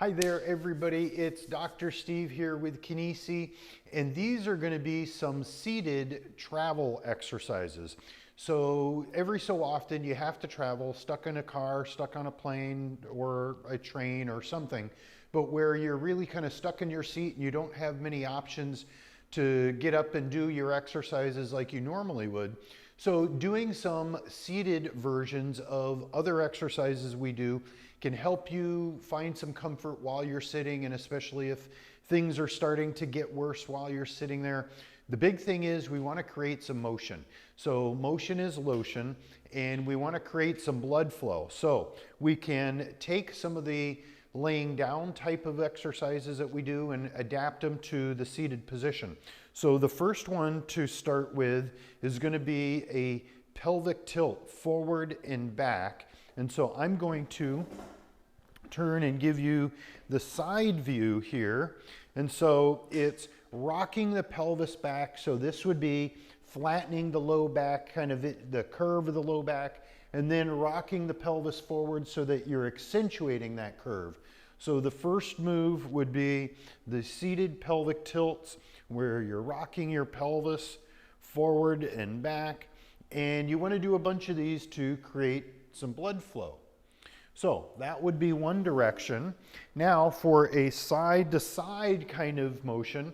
Hi there, everybody. It's Dr. Steve here with Kinesi, and these are going to be some seated travel exercises. So every so often you have to travel, stuck in a car, stuck on a plane or a train or something, but where you're really kind of stuck in your seat and you don't have many options to get up and do your exercises like you normally would. So doing some seated versions of other exercises we do can help you find some comfort while you're sitting, and especially if things are starting to get worse while you're sitting there. The big thing is we want to create some motion. So motion is lotion, and we want to create some blood flow. So we can take some of the laying down type of exercises that we do and adapt them to the seated position. So the first one to start with is going to be a pelvic tilt forward and back. And so I'm going to turn and give you the side view here. And so it's rocking the pelvis back. So this would be flattening the low back, kind of the curve of the low back, and then rocking the pelvis forward so that you're accentuating that curve. So the first move would be the seated pelvic tilts, where you're rocking your pelvis forward and back, and you want to do a bunch of these to create some blood flow. So that would be one direction. Now for a side to side kind of motion,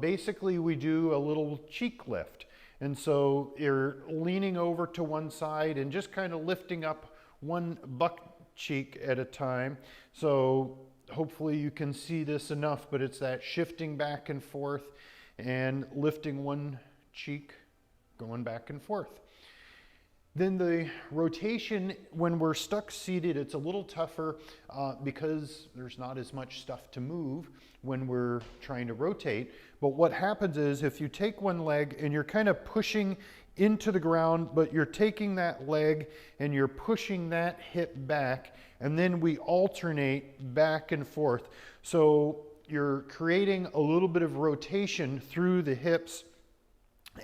basically we do a little cheek lift. And so you're leaning over to one side and just kind of lifting up one butt cheek at a time. So hopefully you can see this enough, but it's that shifting back and forth and lifting one cheek, going back and forth. Then the rotation, when we're stuck seated, it's a little tougher because there's not as much stuff to move when we're trying to rotate. But what happens is if you take one leg and you're kind of pushing into the ground, but you're taking that leg and you're pushing that hip back, and then we alternate back and forth. So you're creating a little bit of rotation through the hips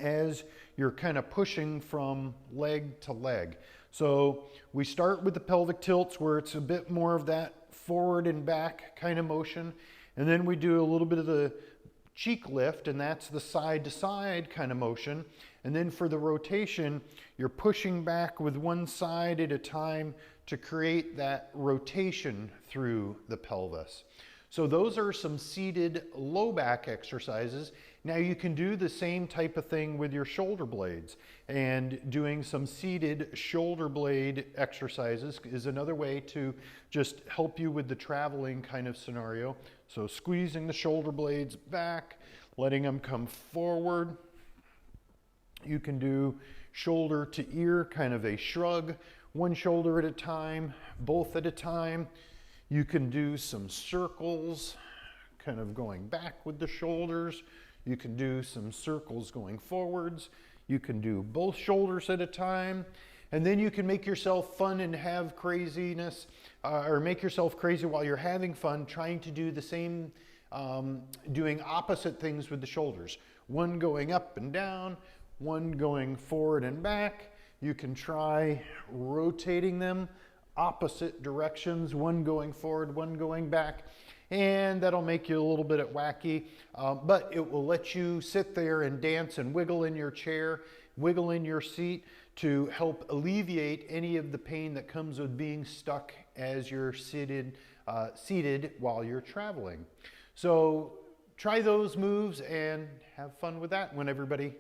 as you're kind of pushing from leg to leg. So we start with the pelvic tilts where it's a bit more of that forward and back kind of motion. And then we do a little bit of the cheek lift, and that's the side to side kind of motion. And then for the rotation, you're pushing back with one side at a time to create that rotation through the pelvis. So those are some seated low back exercises. Now you can do the same type of thing with your shoulder blades, and doing some seated shoulder blade exercises is another way to just help you with the traveling kind of scenario. So squeezing the shoulder blades back, letting them come forward. You can do shoulder to ear, kind of a shrug, one shoulder at a time, both at a time. You can do some circles, kind of going back with the shoulders. You can do some circles going forwards. You can do both shoulders at a time. And then you can make yourself fun and have craziness, or make yourself crazy while you're having fun, trying to do the same, doing opposite things with the shoulders. One going up and down, one going forward and back. You can try rotating them opposite directions, one going forward, one going back, and that'll make you a little bit wacky, but it will let you sit there and dance and wiggle in your chair, wiggle in your seat to help alleviate any of the pain that comes with being stuck as you're seated while you're traveling. So try those moves and have fun with that one, everybody.